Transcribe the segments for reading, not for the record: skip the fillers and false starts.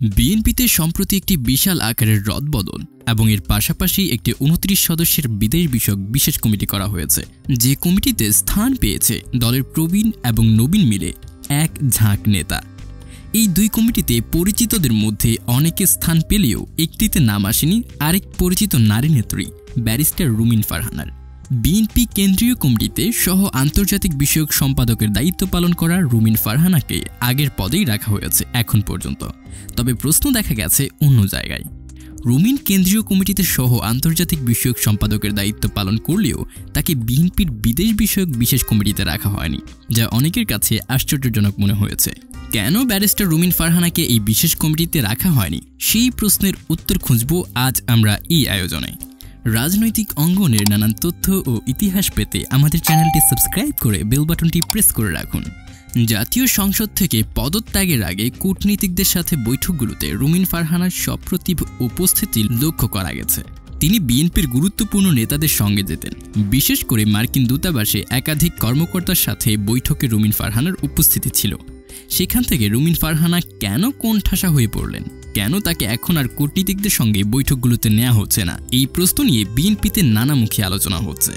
বিএনপিতে সম্প্রতি একটি বিশাল আকারের রদবদল এবং এর পাশাপাশি একটি ২৯ সদস্যের বিদেশ বিষয়ক বিশেষ কমিটি করা হয়েছে, যে কমিটিতে স্থান পেয়েছে দলের প্রবীণ এবং নবীন মিলে এক ঝাঁক নেতা। এই দুই কমিটিতে পরিচিতদের মধ্যে অনেকে স্থান পেলেও একটিতে নাম আসেনি আরেক পরিচিত নারী নেত্রী ব্যারিস্টার রুমিন ফারহানার। বিএনপি কেন্দ্রীয় কমিটিতে সহ আন্তর্জাতিক বিষয়ক সম্পাদকের দায়িত্ব পালন করা রুমিন ফারহানাকে আগের পদেই রাখা হয়েছে এখন পর্যন্ত। তবে প্রশ্ন দেখা গেছে অন্য জায়গায়। রুমিন কেন্দ্রীয় কমিটিতে সহ আন্তর্জাতিক বিষয়ক সম্পাদকের দায়িত্ব পালন করলেও তাকে বিএনপির বিদেশ বিষয়ক বিশেষ কমিটিতে রাখা হয়নি, যা অনেকের কাছে আশ্চর্যজনক মনে হয়েছে। কেন ব্যারিস্টার রুমিন ফারহানাকে এই বিশেষ কমিটিতে রাখা হয়নি, সেই প্রশ্নের উত্তর খুঁজব আজ আমরা এই আয়োজনে। রাজনৈতিক অঙ্গনের নানান তথ্য ও ইতিহাস পেতে আমাদের চ্যানেলটি সাবস্ক্রাইব করে বেল বাটনটি প্রেস করে রাখুন। জাতীয় সংসদ থেকে পদত্যাগের আগে কূটনীতিকদের সাথে বৈঠকগুলোতে রুমিন ফারহানার সপ্রতিভ উপস্থিতি লক্ষ্য করা গেছে। তিনি বিএনপির গুরুত্বপূর্ণ নেতাদের সঙ্গে যেতেন, বিশেষ করে মার্কিন দূতাবাসে একাধিক কর্মকর্তার সাথে বৈঠকে রুমিন ফারহানার উপস্থিতি ছিল। সেখান থেকে রুমিন ফারহানা কেন কোণঠাসা হয়ে পড়লেন, কেন তাকে এখন আর কূটনীতিকদের সঙ্গে বৈঠকগুলোতে নেওয়া হচ্ছে না, এই প্রশ্ন নিয়ে বিএনপিতে নানামুখী আলোচনা হচ্ছে।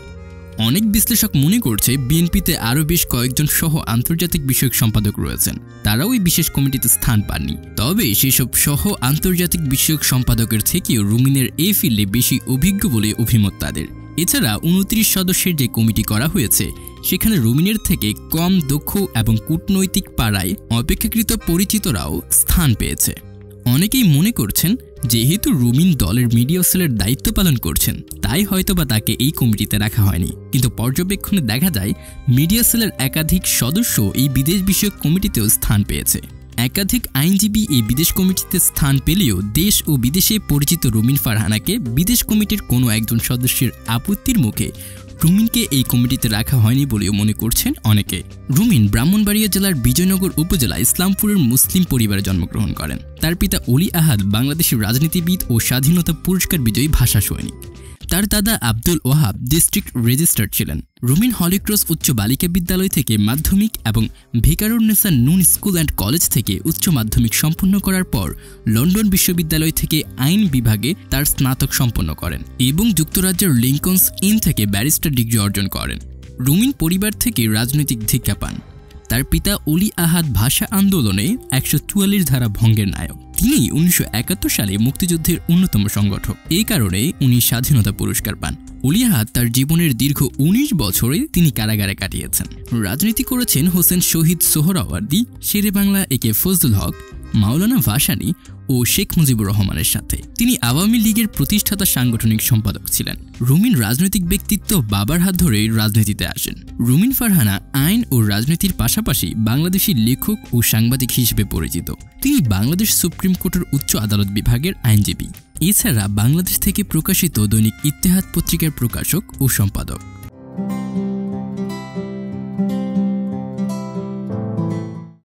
অনেক বিশ্লেষক মনে করছে বিএনপিতে আরও বেশ কয়েকজন সহ আন্তর্জাতিক বিষয়ক সম্পাদক রয়েছেন, তারাও এই বিশেষ কমিটিতে স্থান পাননি। তবে সেসব সহ আন্তর্জাতিক বিষয়ক সম্পাদকের থেকেও রুমিনের এই ফিল্ডে বেশি অভিজ্ঞ বলে অভিমত তাদের। এছাড়া ২৯ সদস্যের যে কমিটি করা হয়েছে সেখানে রুমিনের থেকে কম দক্ষ এবং কূটনৈতিক পাড়ায় অপেক্ষাকৃত পরিচিতরাও স্থান পেয়েছে। অনেকেই মনে করছেন যেহেতু রুমিন দলের মিডিয়া সেলের দায়িত্ব পালন করছেন তাই হয়তোবা তাকে এই কমিটিতে রাখা হয়নি, কিন্তু পর্যবেক্ষণে দেখা যায় মিডিয়া সেলের একাধিক সদস্য এই বিদেশ বিষয়ক কমিটিতেও স্থান পেয়েছে। একাধিক আইনজীবী এই বিদেশ কমিটিতে স্থান পেলেও দেশ ও বিদেশে পরিচিত রুমিন ফারহানাকে বিদেশ কমিটির কোনো একজন সদস্যের আপত্তির মুখে রুমিনকে এই কমিটিতে রাখা হয়নি বলেও মনে করছেন অনেকে। রুমিন ব্রাহ্মণবাড়িয়া জেলার বিজয়নগর উপজেলা ইসলামপুরের মুসলিম পরিবারে জন্মগ্রহণ করেন। তার পিতা অলি আহাদ বাংলাদেশের রাজনীতিবিদ ও স্বাধীনতা পুরস্কার বিজয়ী ভাষা সৈনিক। তার দাদা আব্দুল ওয়াহাব ডিস্ট্রিক্ট রেজিস্ট্রার ছিলেন। রুমিন হলিক্রস উচ্চ বালিকা বিদ্যালয় থেকে মাধ্যমিক এবং ভিকারুন্নেসা নুন স্কুল অ্যান্ড কলেজ থেকে উচ্চ মাধ্যমিক সম্পন্ন করার পর লন্ডন বিশ্ববিদ্যালয় থেকে আইন বিভাগে তার স্নাতক সম্পন্ন করেন এবং যুক্তরাজ্যের লিঙ্কনস ইন থেকে ব্যারিস্টার ডিগ্রি অর্জন করেন। রুমিন পরিবার থেকে রাজনৈতিক দীক্ষা পান। তার পিতা অলি আহাদ ভাষা আন্দোলনে ১৪৪ ধারা ভঙ্গের নায়ক। তিনি ১৯৭১ সালে মুক্তিযুদ্ধের অন্যতম সংগঠক, এই কারণে উনি স্বাধীনতা পুরস্কার পান। অলি আহাদ তার জীবনের দীর্ঘ ১৯ বছরে তিনি কারাগারে কাটিয়েছেন। রাজনীতি করেছেন হোসেন শহীদ সোহরাওয়ার্দী, শেরে বাংলা একে ফজলুল হক, মাওলানা ভাসানী ও শেখ মুজিবুর রহমানের সাথে। তিনি আওয়ামী লীগের প্রতিষ্ঠাতা সাংগঠনিক সম্পাদক ছিলেন। রুমিন রাজনৈতিক ব্যক্তিত্ব বাবার হাত ধরেই রাজনীতিতে আসেন। রুমিন ফারহানা আইন ও রাজনীতির পাশাপাশি বাংলাদেশি লেখক ও সাংবাদিক হিসেবে পরিচিত। তিনি বাংলাদেশ সুপ্রিম কোর্টের উচ্চ আদালত বিভাগের আইনজীবী। এছাড়া বাংলাদেশ থেকে প্রকাশিত দৈনিক ইত্তেহাদ পত্রিকার প্রকাশক ও সম্পাদক।